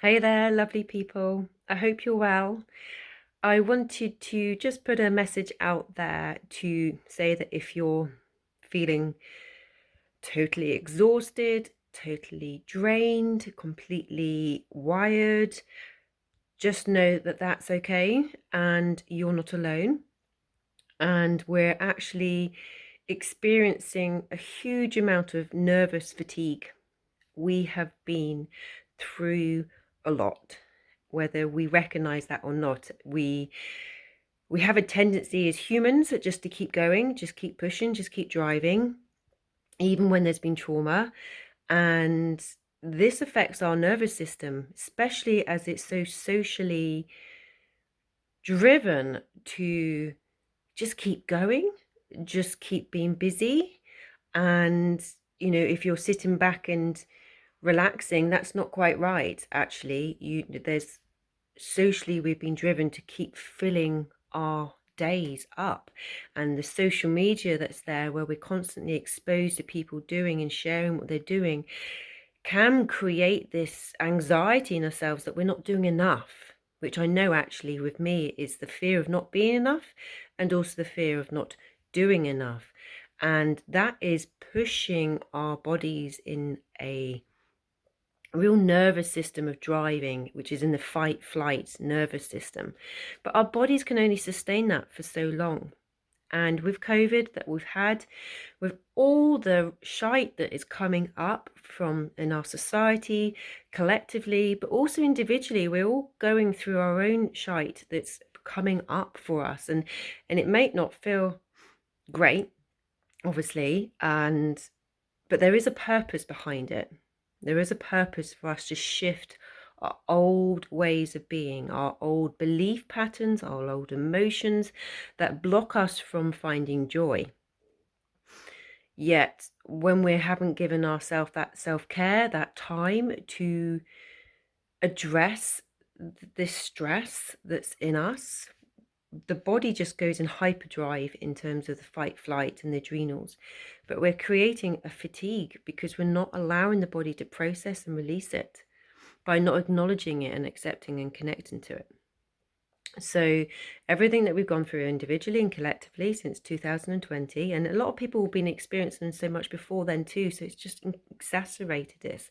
Hey there, lovely people. I hope you're well. I wanted to just put a message out there to say that if you're feeling totally exhausted, totally drained, completely wired, just know that that's okay and you're not alone. And we're actually experiencing a huge amount of nervous fatigue. We have been through a lot, whether we recognize that or not. We have a tendency as humans just to keep going, just keep pushing, just keep driving, even when there's been trauma. And this affects our nervous system, especially as it's so socially driven to just keep going, just keep being busy. And, if you're sitting back and relaxing, that's not quite right. Actually, there's socially we've been driven to keep filling our days up, and the social media that's there, where we're constantly exposed to people doing and sharing what they're doing, can create this anxiety in ourselves that we're not doing enough, which I know actually with me is the fear of not being enough, and also the fear of not doing enough. And that is pushing our bodies in a real nervous system of driving, which is in the fight flight nervous system. But our bodies can only sustain that for so long. And with COVID that we've had, with all the shite that is coming up from in our society collectively, but also individually, we're all going through our own shite that's coming up for us. And it may not feel great, obviously, but there is a purpose behind it. There is a purpose for us to shift our old ways of being, our old belief patterns, our old emotions that block us from finding joy. Yet, when we haven't given ourselves that self-care, that time to address this stress that's in us, the body just goes in hyperdrive in terms of the fight, flight, and the adrenals. But we're creating a fatigue because we're not allowing the body to process and release it by not acknowledging it and accepting and connecting to it. So everything that we've gone through individually and collectively since 2020, and a lot of people have been experiencing so much before then too, so it's just exacerbated this.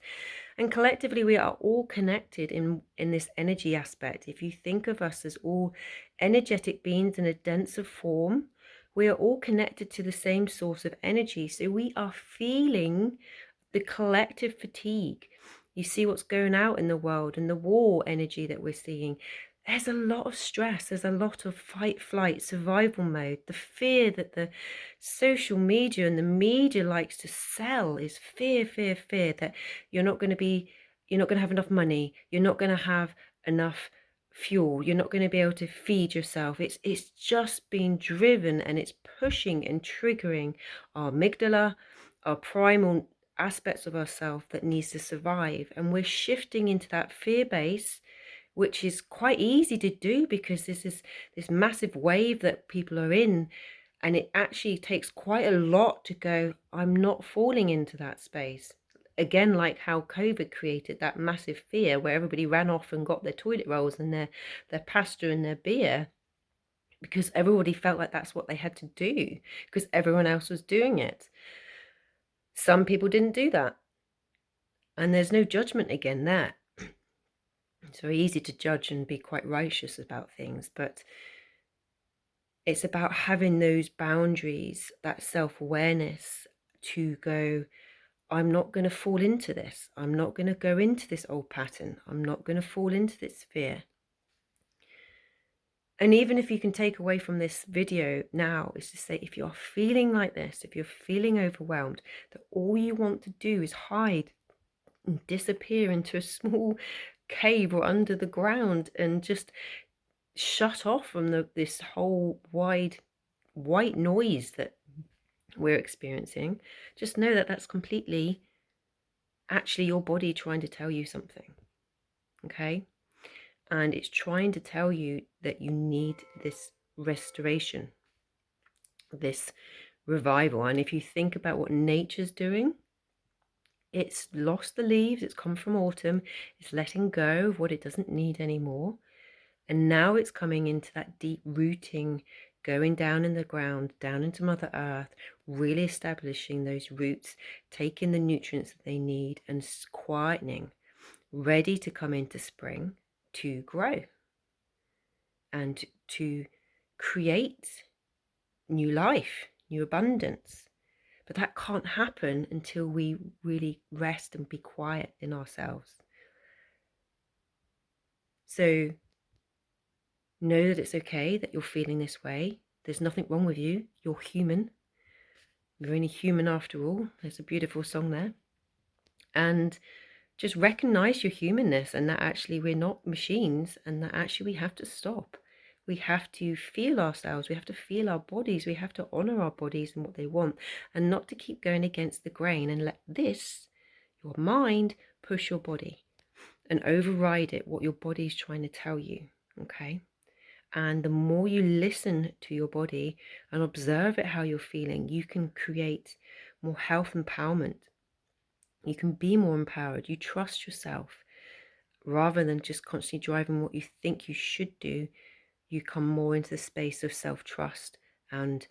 And collectively, we are all connected in this energy aspect. If you think of us as all energetic beings in a denser form, we are all connected to the same source of energy. So we are feeling the collective fatigue. You see what's going out in the world and the war energy that we're seeing. There's a lot of stress. There's a lot of fight, flight, survival mode. The fear that the social media and the media likes to sell is fear, fear, fear that you're not going to have enough money. You're not going to have enough fuel. You're not going to be able to feed yourself. It's just being driven, and it's pushing and triggering our amygdala, our primal aspects of ourselves that needs to survive. And we're shifting into that fear base, which is quite easy to do because this is this massive wave that people are in, and it actually takes quite a lot to go, I'm not falling into that space. Again, like how COVID created that massive fear where everybody ran off and got their toilet rolls and their pasta and their beer, because everybody felt like that's what they had to do because everyone else was doing it. Some people didn't do that, and there's no judgment again there. It's very easy to judge and be quite righteous about things, but it's about having those boundaries, that self-awareness to go, I'm not going to fall into this. I'm not going to go into this old pattern. I'm not going to fall into this fear. And even if you can take away from this video now is to say, if you're feeling like this, if you're feeling overwhelmed, that all you want to do is hide and disappear into a small cave or under the ground and just shut off from this whole wide white noise that we're experiencing. Just know that that's completely actually your body trying to tell you something, okay? And it's trying to tell you that you need this restoration, this revival. And if you think about what nature's doing, It's lost the leaves, it's come from autumn, it's letting go of what it doesn't need anymore. And now it's coming into that deep rooting, going down in the ground, down into Mother Earth, really establishing those roots, taking the nutrients that they need and quietening, ready to come into spring to grow and to create new life, new abundance. But that can't happen until we really rest and be quiet in ourselves. So know that it's okay that you're feeling this way. There's nothing wrong with you. You're human. You're only human after all. There's a beautiful song there. And just recognize your humanness, and that actually we're not machines, and that actually we have to stop. We have to feel ourselves. We have to feel our bodies. We have to honor our bodies and what they want, and not to keep going against the grain and let this, your mind, push your body and override it, what your body is trying to tell you. Okay. And the more you listen to your body and observe it, how you're feeling, you can create more health empowerment. You can be more empowered. You trust yourself rather than just constantly driving what you think you should do. You come more into the space of self-trust and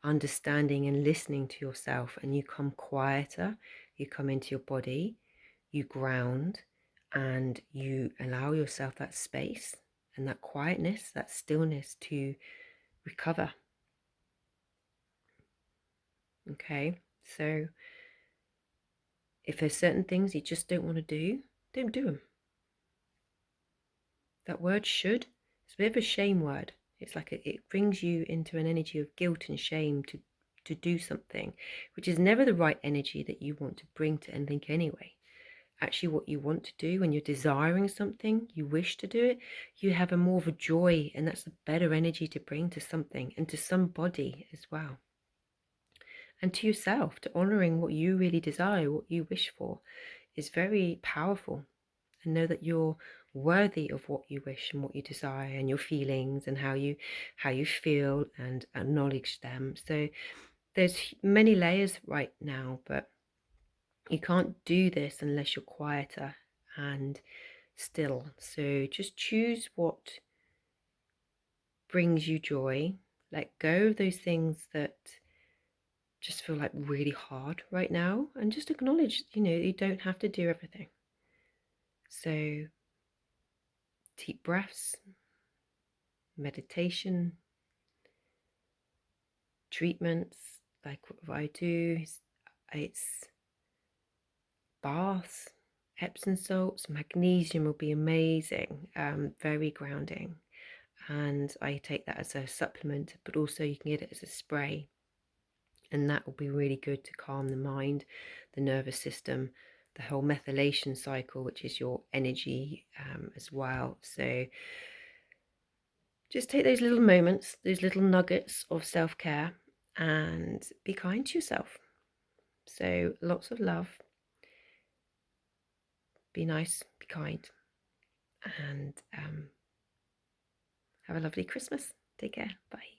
understanding and listening to yourself, and you come quieter. You come into your body, you ground, and you allow yourself that space and that quietness, that stillness to recover. Okay, so if there's certain things you just don't want to do, don't do them. That word should, it's a bit of a shame word. It's like it brings you into an energy of guilt and shame to do something, which is never the right energy that you want to bring to anything anyway. Actually, what you want to do when you're desiring something, you wish to do it, you have a more of a joy, and that's a better energy to bring to something and to somebody as well. And to yourself, to honoring what you really desire, what you wish for, is very powerful. And know that you're worthy of what you wish and what you desire, and your feelings and how you feel, and acknowledge them. So there's many layers right now, but you can't do this unless you're quieter and still. So just choose what brings you joy. Let go of those things that just feel like really hard right now, and just acknowledge, you don't have to do everything. So deep breaths, meditation, treatments like what I do, it's baths, Epsom salts, magnesium will be amazing, very grounding, and I take that as a supplement, but also you can get it as a spray, and that will be really good to calm the mind, the nervous system, the whole methylation cycle, which is your energy as well. So just take those little moments, those little nuggets of self-care, and be kind to yourself. So lots of love, be nice, be kind, and have a lovely Christmas. Take care. Bye.